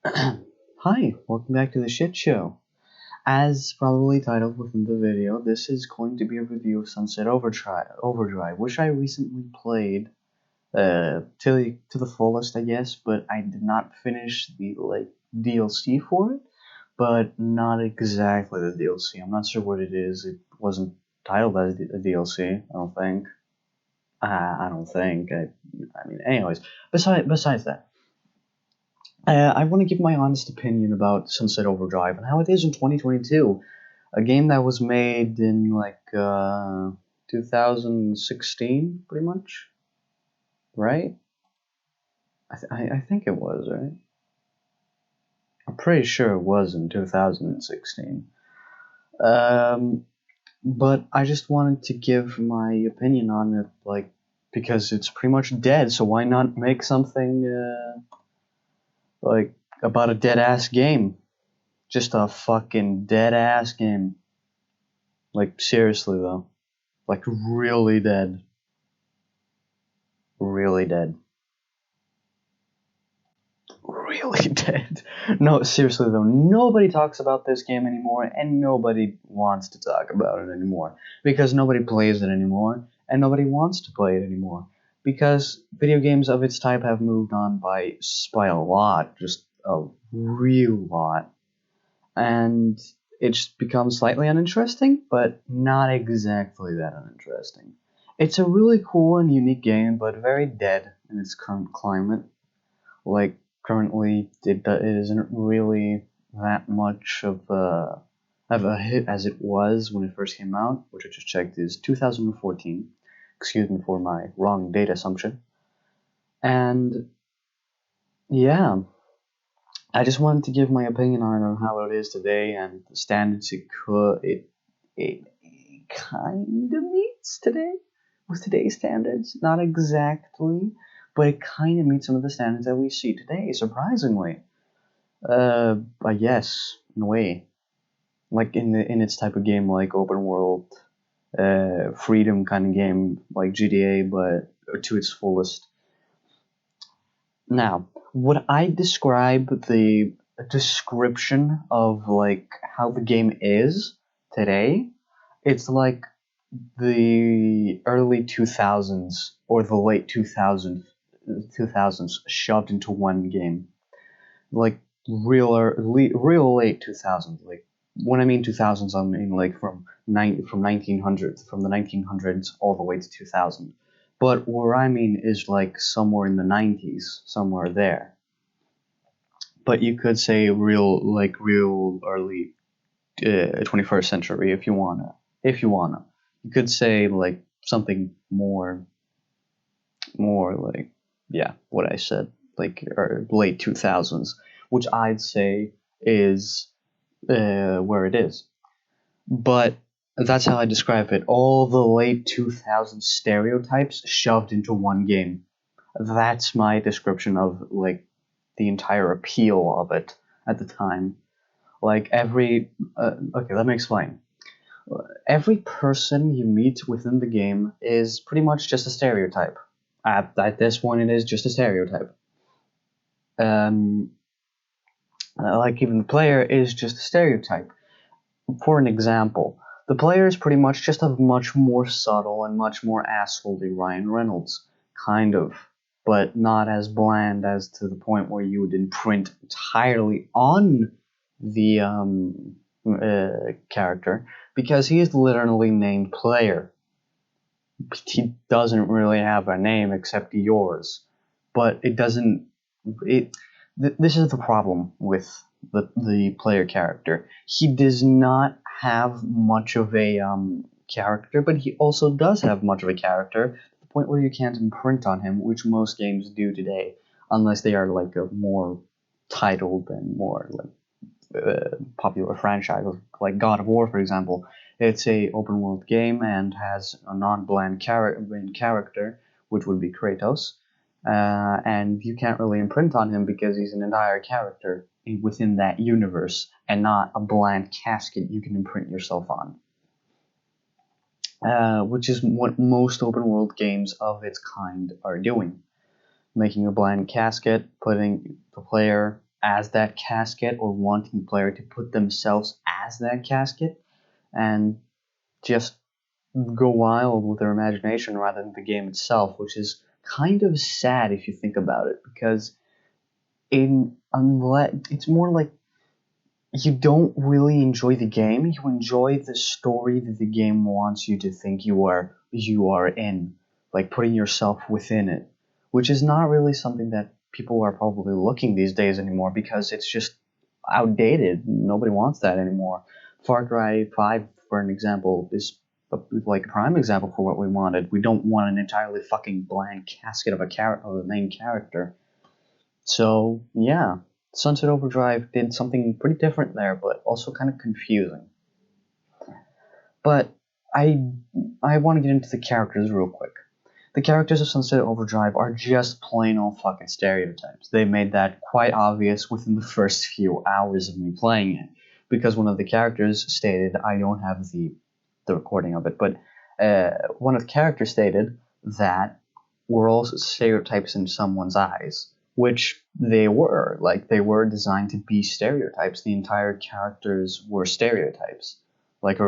Hi, welcome back to the shit show. As probably titled within the video, this is going to be a review of Sunset Overdrive, which I recently played to the fullest, I guess, but I did not finish the DLC for it, but not exactly the DLC. I'm not sure what it is. It wasn't titled as a DLC, I don't think. I don't think. I mean, anyways, besides that. I want to give my honest opinion about Sunset Overdrive and how it is in 2022. A game that was made in 2016, pretty much, right? I think it was, right? I'm pretty sure it was in 2016. Um, but I just wanted to give my opinion on it, because it's pretty much dead. So why not make something about a dead ass game? Just a fucking dead ass game. Like, seriously though. Like, really dead. Really dead. Really dead. No, seriously though, nobody talks about this game anymore, and nobody wants to talk about it anymore. Because nobody plays it anymore, and nobody wants to play it anymore. Because video games of its type have moved on by a lot. Just a real lot. And it's become slightly uninteresting, but not exactly that uninteresting. It's a really cool and unique game, but very dead in its current climate. Like, currently, it isn't really that much of a hit as it was when it first came out, which I just checked is 2014. Excuse me for my wrong date assumption. And yeah, I just wanted to give my opinion on how it is today and the standards it kind of meets today with today's standards. Not exactly, but it kind of meets some of the standards that we see today. Surprisingly, I guess in a way, like in its type of game, like open world, freedom kind of game, like GTA, but to its fullest. Now, would I describe the description of like how the game is today? It's like the early 2000s or the late 2000s shoved into one game. Like real late 2000s. Like when I mean 2000s, I mean like from 1900s, from the 1900s all the way to 2000. But where I mean is like somewhere in the 90s, somewhere there. But you could say real early 21st century if you wanna. You could say like something more like, yeah, what I said, like late 2000s, which I'd say is where it is. But that's how I describe it. All the late 2000s stereotypes shoved into one game. That's my description of like the entire appeal of it at the time. Like okay, let me explain. Every person you meet within the game is pretty much just a stereotype. At this point, it is just a stereotype. Um, like even the player is just a stereotype. For an example, the player is pretty much just a much more subtle and much more assholey Ryan Reynolds, kind of, but not as bland as to the point where you would imprint entirely on the character, because he is literally named player. He doesn't really have a name except yours, but it doesn't. This is the problem with the player character. He does not have much of a character, but he also does have much of a character to the point where you can't imprint on him, which most games do today, unless they are like a more titled and more like popular franchise, like God of War, for example. It's a open world game and has a non-bland character, which would be Kratos, and you can't really imprint on him because he's an entire character within that universe and not a bland casket you can imprint yourself on. Which is what most open world games of its kind are doing. Making a bland casket, putting the player as that casket or wanting the player to put themselves as that casket and just go wild with their imagination rather than the game itself, which is kind of sad if you think about it, because unless it's more like you don't really enjoy the game, you enjoy the story that the game wants you to think you are in, like putting yourself within it, which is not really something that people are probably looking these days anymore because it's just outdated. Nobody wants that anymore. Far Cry 5, for an example, is like a prime example for what we wanted. We don't want an entirely fucking blank casket of a main character. So yeah, Sunset Overdrive did something pretty different there, but also kind of confusing. But I want to get into the characters real quick. The characters of Sunset Overdrive are just plain old fucking stereotypes. They made that quite obvious within the first few hours of me playing it, because one of the characters stated, I don't have the recording of it, but one of the characters stated that we're all stereotypes in someone's eyes, which they were. Like, they were designed to be stereotypes. The entire characters were stereotypes. Like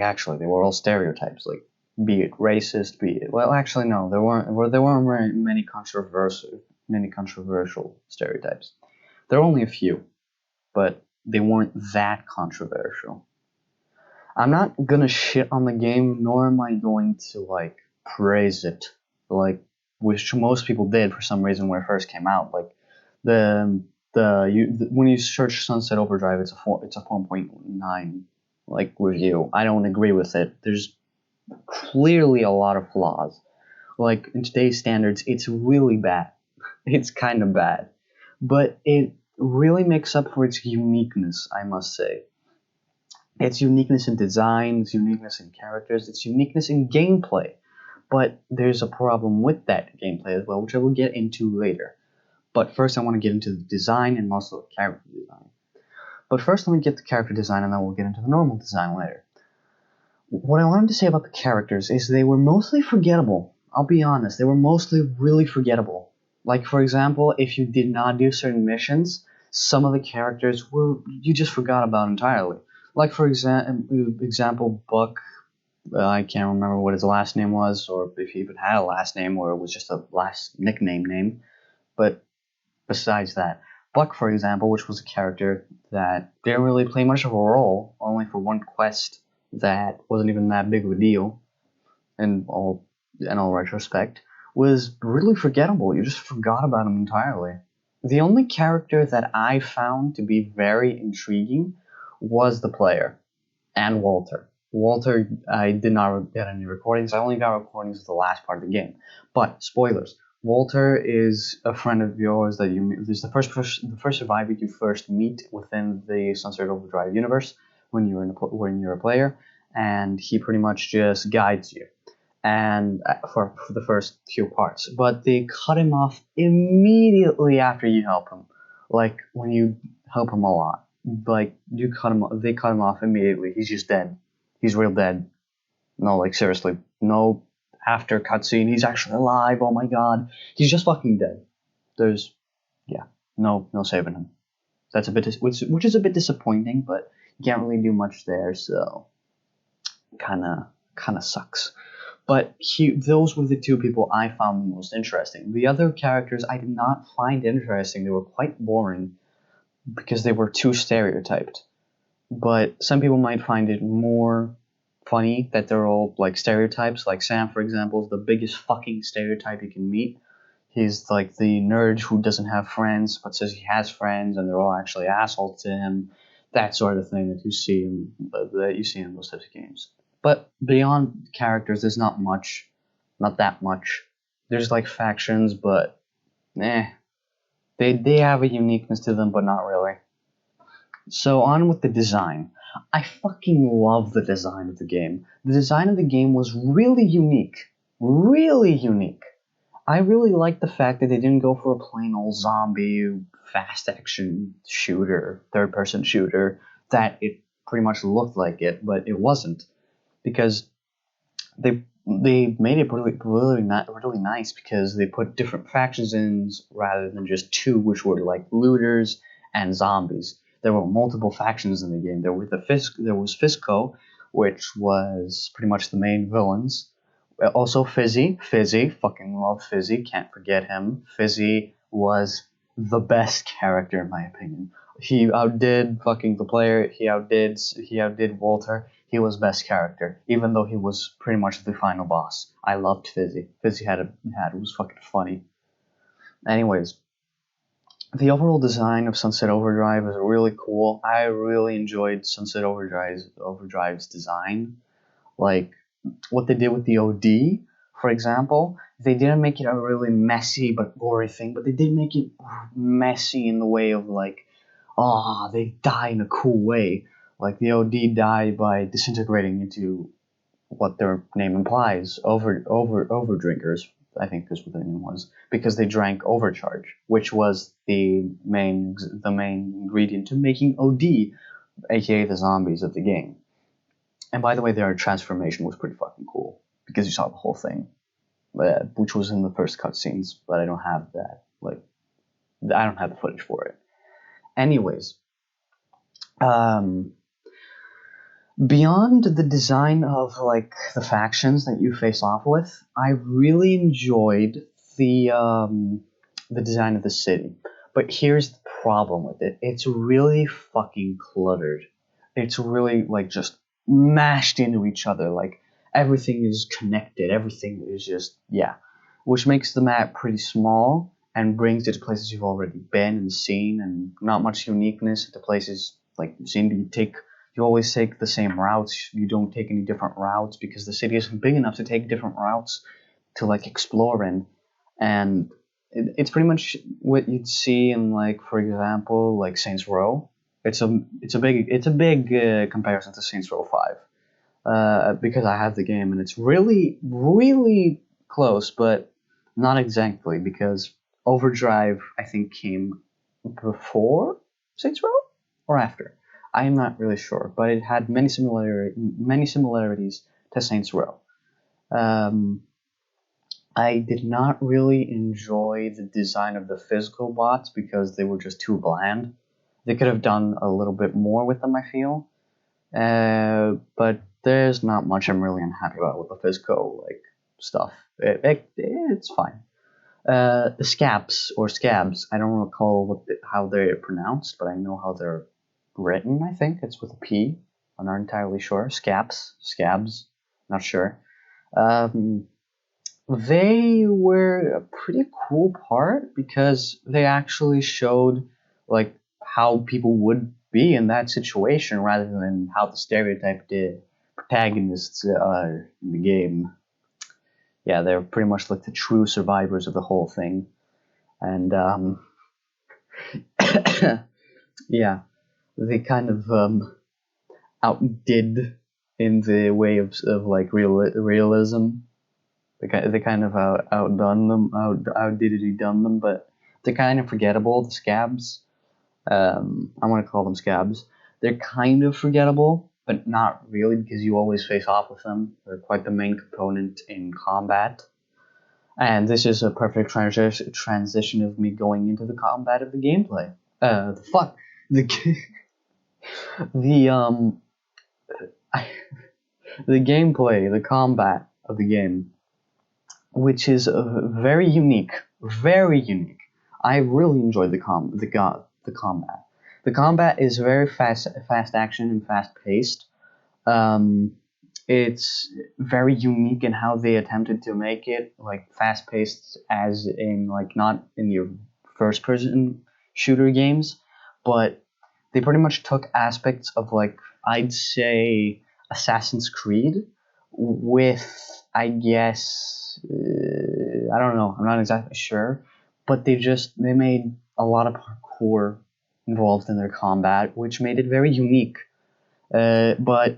actually, they were all stereotypes. Like, be it racist, be it, well, actually no, there weren't very many controversial stereotypes. There were only a few, but they weren't that controversial. I'm not gonna shit on the game, nor am I going to like praise it, like which most people did for some reason when it first came out. Like when you search Sunset Overdrive, it's a 4.9 like review. I don't agree with it. There's clearly a lot of flaws. Like, in today's standards, it's really bad. It's kind of bad, but it really makes up for its uniqueness, I must say. Its uniqueness in design, its uniqueness in characters, its uniqueness in gameplay. But there's a problem with that gameplay as well, which I will get into later. But first I want to get into the design and also the character design. But first let me get the character design and then we'll get into the normal design later. What I wanted to say about the characters is they were mostly forgettable. I'll be honest, they were mostly really forgettable. Like, for example, if you did not do certain missions, some of the characters you just forgot about entirely. Like, for example, Buck, I can't remember what his last name was, or if he even had a last name, or it was just a last nickname name. But besides that, Buck, for example, which was a character that didn't really play much of a role, only for one quest that wasn't even that big of a deal, in all retrospect, was really forgettable. You just forgot about him entirely. The only character that I found to be very intriguing was the player, and Walter. Walter, I did not get any recordings. I only got recordings of the last part of the game. But, spoilers, Walter is a friend of yours that you meet. This is the first survivor you first meet within the Sunset Overdrive universe when you're a player, and he pretty much just guides you, and for the first few parts. But they cut him off immediately after you help him. Like, when you help him a lot, like they cut him off immediately. He's just dead. He's real dead. No, like seriously, no. After cutscene, he's actually alive. Oh my god, he's just fucking dead. There's, yeah, no saving him. That's a bit, which is a bit disappointing, but you can't really do much there, so kind of sucks. But those were the two people I found most interesting. The other characters I did not find interesting. They were quite boring because they were too stereotyped. But some people might find it more funny that they're all like stereotypes. Like Sam, for example, is the biggest fucking stereotype you can meet. He's like the nerd who doesn't have friends but says he has friends, and they're all actually assholes to him. That sort of thing that you see in those types of games. But beyond characters, there's not that much. There's like factions, but they have a uniqueness to them, but not really. So on with the design. I fucking love the design of the game. The design of the game was really unique. Really unique. I really liked the fact that they didn't go for a plain old zombie, fast action shooter, third-person shooter, that it pretty much looked like it, but it wasn't. Because they made it really nice, because they put different factions in rather than just two, which were like looters and zombies. There were multiple factions in the game. There was Fisco, which was pretty much the main villains. Also Fizzy, fucking love Fizzy, can't forget him. Fizzy was the best character in my opinion. He outdid fucking the player, he outdid Walter. He was best character, even though he was pretty much the final boss. I loved Fizzy. Fizzy was fucking funny. Anyways, the overall design of Sunset Overdrive is really cool. I really enjoyed Sunset Overdrive's design. Like, what they did with the OD, for example, they didn't make it a really messy but gory thing, but they did make it messy in the way of like, they die in a cool way. Like the OD died by disintegrating into what their name implies, over drinkers. I think that's what the name was, because they drank overcharge, which was the main ingredient to making OD, aka the zombies of the game. And by the way, their transformation was pretty fucking cool, because you saw the whole thing, which was in the first cutscenes, but I don't have that. Like, I don't have the footage for it. Anyways, beyond the design of like the factions that you face off with, I really enjoyed the design of the city. But here's the problem with it: it's really fucking cluttered. It's really like just mashed into each other. Like everything is connected. Everything is just which makes the map pretty small and brings it to places you've already been and seen, and not much uniqueness to places like you've seen. You always take the same routes. You don't take any different routes because the city isn't big enough to take different routes to like explore in. And it's pretty much what you'd see in, like, for example, like Saints Row. It's a big comparison to Saints Row 5, because I have the game and it's really really close, but not exactly, because Overdrive I think came before Saints Row or after. I am not really sure, but it had many similarities to Saints Row. I did not really enjoy the design of the physical bots because they were just too bland. They could have done a little bit more with them, I feel. But there's not much I'm really unhappy about with the physical stuff. It's fine. The scabs, I don't recall how they're pronounced, but I know how they're written. I think it's with a P. I'm not entirely sure. Scabs, not sure. They were a pretty cool part because they actually showed like how people would be in that situation rather than how the stereotyped protagonists are in the game. Yeah, they're pretty much like the true survivors of the whole thing. And yeah, they kind of outdid in the way of like realism. They kind of outdone them, done them, but they're kind of forgettable. The scabs, I want to call them scabs. They're kind of forgettable, but not really, because you always face off with them. They're quite the main component in combat. And this is a perfect transition of me going into the combat of the gameplay. The gameplay, the combat of the game, which is very unique. I really enjoyed the combat. The combat is very fast action and fast paced. It's very unique in how they attempted to make it like fast paced, as in like not in your first person shooter games, but they pretty much took aspects of, like, I'd say Assassin's Creed with, I guess, I don't know, I'm not exactly sure, but they made a lot of parkour involved in their combat, which made it very unique. But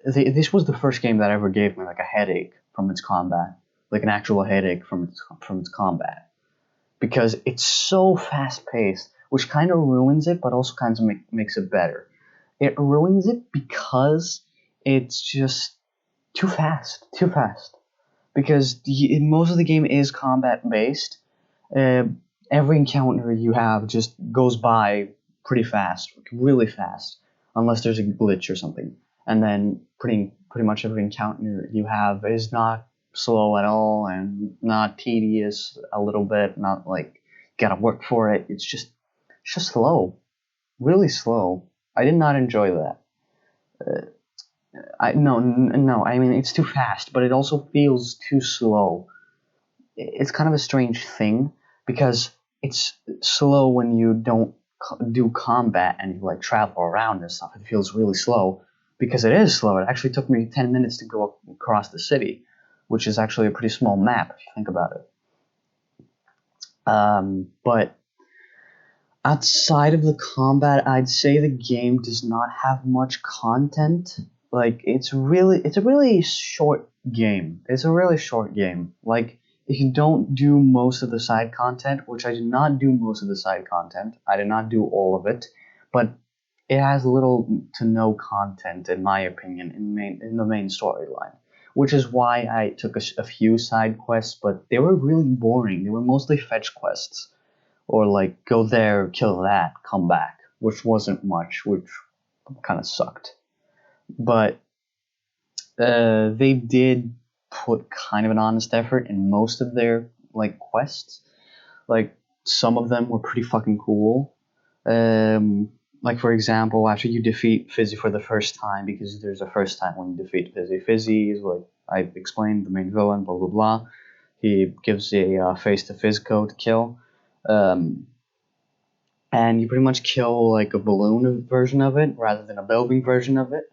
this was the first game that ever gave me like a headache from its combat, like an actual headache from its combat, because it's so fast paced, which kind of ruins it, but also kind of makes it better. It ruins it because it's just too fast, because most of the game is combat based. Every encounter you have just goes by pretty fast, like really fast, unless there's a glitch or something. And then pretty much every encounter you have is not slow at all and not tedious a little bit, not like gotta work for it. It's just slow, really slow. I did not enjoy that. No. I mean, it's too fast, but it also feels too slow. It's kind of a strange thing because it's slow when you don't do combat and you like travel around and stuff. It feels really slow because it is slow. It actually took me 10 minutes to go across the city, which is actually a pretty small map if you think about it. But outside of the combat, I'd say the game does not have much content. Like it's a really short game. It's a really short game. Like if you don't do most of the side content, which I did not do most of the side content, I did not do all of it, but it has little to no content in my opinion in the main storyline, which is why I took a few side quests, but they were really boring. They were mostly fetch quests or like go there, kill that, come back, which wasn't much, which kind of sucked. But they did put kind of an honest effort in most of their like quests. Like some of them were pretty fucking cool. Like for example, after you defeat Fizzy for the first time, because there's a first time when you defeat Fizzy. Fizzy is like I explained, the main villain, blah blah blah. He gives a face to Fizzco to kill. And you pretty much kill like a balloon version of it rather than a building version of it,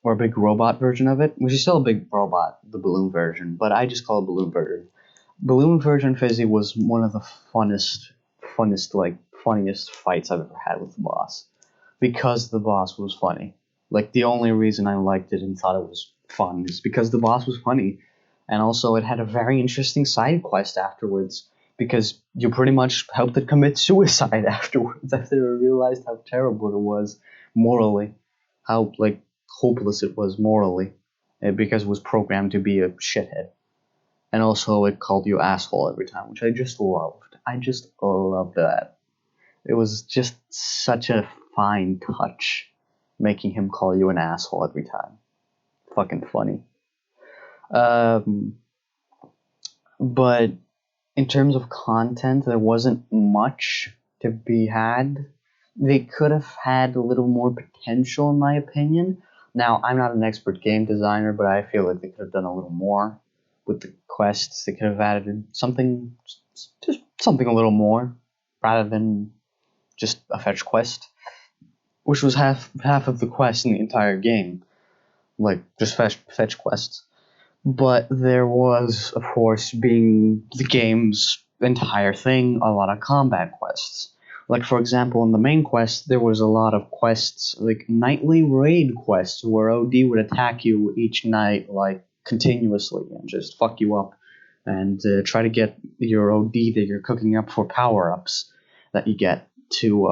or a big robot version of it, which is still a big robot, the balloon version, but I just call it balloon version. Balloon version Fizzy was one of the funniest fights I've ever had with the boss, because the boss was funny. Like the only reason I liked it and thought it was fun is because the boss was funny, and also it had a very interesting side quest afterwards, because you pretty much helped it commit suicide afterwards after it realized how terrible it was morally, how like hopeless it was morally, because it was programmed to be a shithead. And also it called you asshole every time, which I just loved. I just loved that. It was just such a fine touch, making him call you an asshole every time. Fucking funny. But in terms of content, there wasn't much to be had. They could have had a little more potential, in my opinion. Now, I'm not an expert game designer, but I feel like they could have done a little more with the quests. They could have added something, just something a little more, rather than just a fetch quest, which was half of the quest in the entire game, like just fetch quests. But there was, of course, being the game's entire thing, a lot of combat quests. Like, for example, in the main quest, there was a lot of quests, like nightly raid quests, where OD would attack you each night, like, continuously, and just fuck you up, and try to get your OD that you're cooking up for power-ups that you get to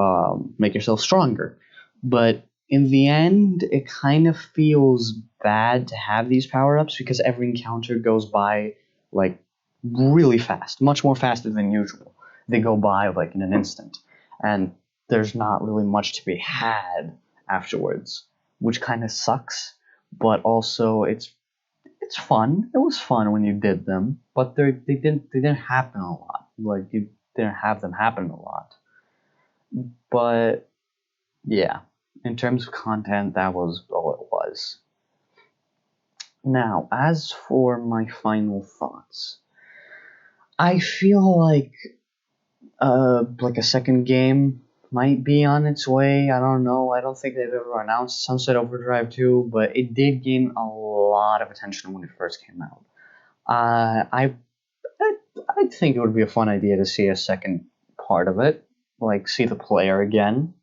make yourself stronger. But in the end, it kind of feels bad to have these power-ups, because every encounter goes by, like, really fast, much more faster than usual. They go by, like, in an instant. And there's not really much to be had afterwards, which kind of sucks, but also it's fun. It was fun when you did them, but they didn't happen a lot. Like, you didn't have them happen a lot. But yeah, in terms of content, that was all it was. Now, as for my final thoughts, I feel like a second game might be on its way. I don't know. I don't think they've ever announced Sunset Overdrive 2, but it did gain a lot of attention when it first came out. I think it would be a fun idea to see a second part of it, like see the player again,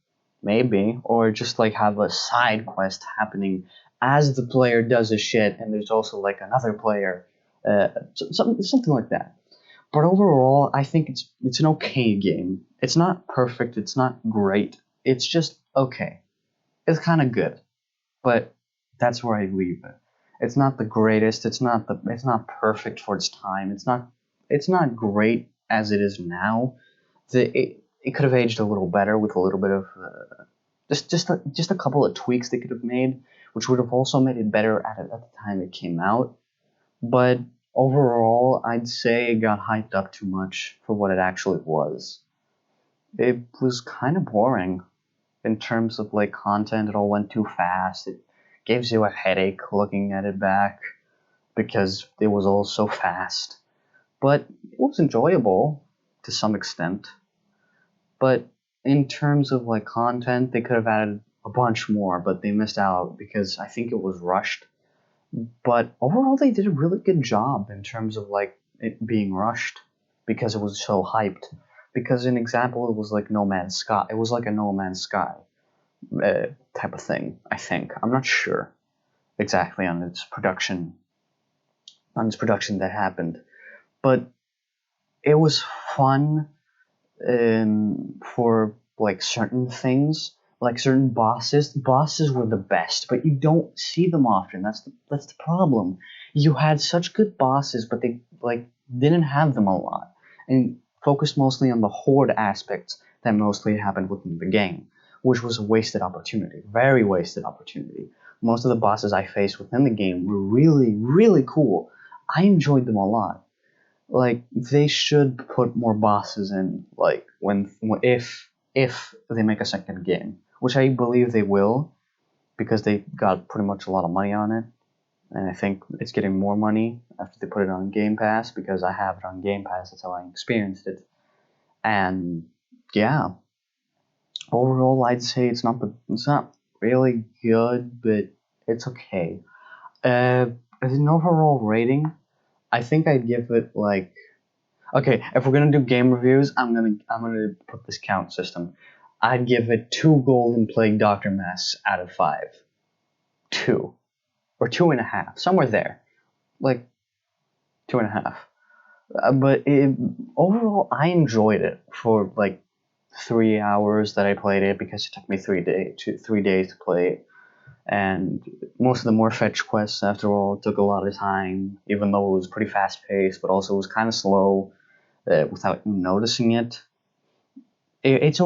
maybe, or just like have a side quest happening as the player does a shit, and there's also like another player, something like that. But overall, I think it's an okay game. It's not perfect. It's not great. It's just okay. It's kind of good, but that's where I leave it. It's not the greatest. It's not perfect for its time. It's not great as it is now. it could have aged a little better with a little bit of just a couple of tweaks they could have made, which would have also made it better at the time it came out. But overall, I'd say it got hyped up too much for what it actually was. It was kind of boring in terms of like content. It all went too fast. It gives you a headache looking at it back because it was all so fast. But it was enjoyable to some extent. But in terms of like content, they could have added a bunch more, but they missed out because I think it was rushed. But overall, they did a really good job in terms of like it being rushed because it was so hyped. Because an example, it was like No Man's Sky. It was like a No Man's Sky type of thing. I think I'm not sure exactly on its production that happened, but it was fun for like certain things, like certain bosses. Bosses were the best, but you don't see them often. That's the problem. You had such good bosses, but they like didn't have them a lot, and focused mostly on the horde aspects that mostly happened within the game, which was a wasted opportunity, very wasted opportunity. Most of the bosses I faced within the game were really, really cool. I enjoyed them a lot. Like they should put more bosses in, like if they make a second game, which I believe they will, because they got pretty much a lot of money on it, and I think it's getting more money after they put it on Game Pass, because I have it on Game Pass. That's how I experienced it. And yeah, overall I'd say it's not really good, but it's okay. As an overall rating, I think I'd give it like, okay, if we're gonna do game reviews, I'm gonna put this count system. I'd give it 2 Golden Plague Doctor Masks out of 5. 2 or 2.5, somewhere there, like 2.5. But overall, I enjoyed it for like 3 hours that I played it, because it took me 3 days to play it. And most of the more fetch quests, after all, took a lot of time, even though it was pretty fast paced, but also it was kind of slow without noticing it. It's a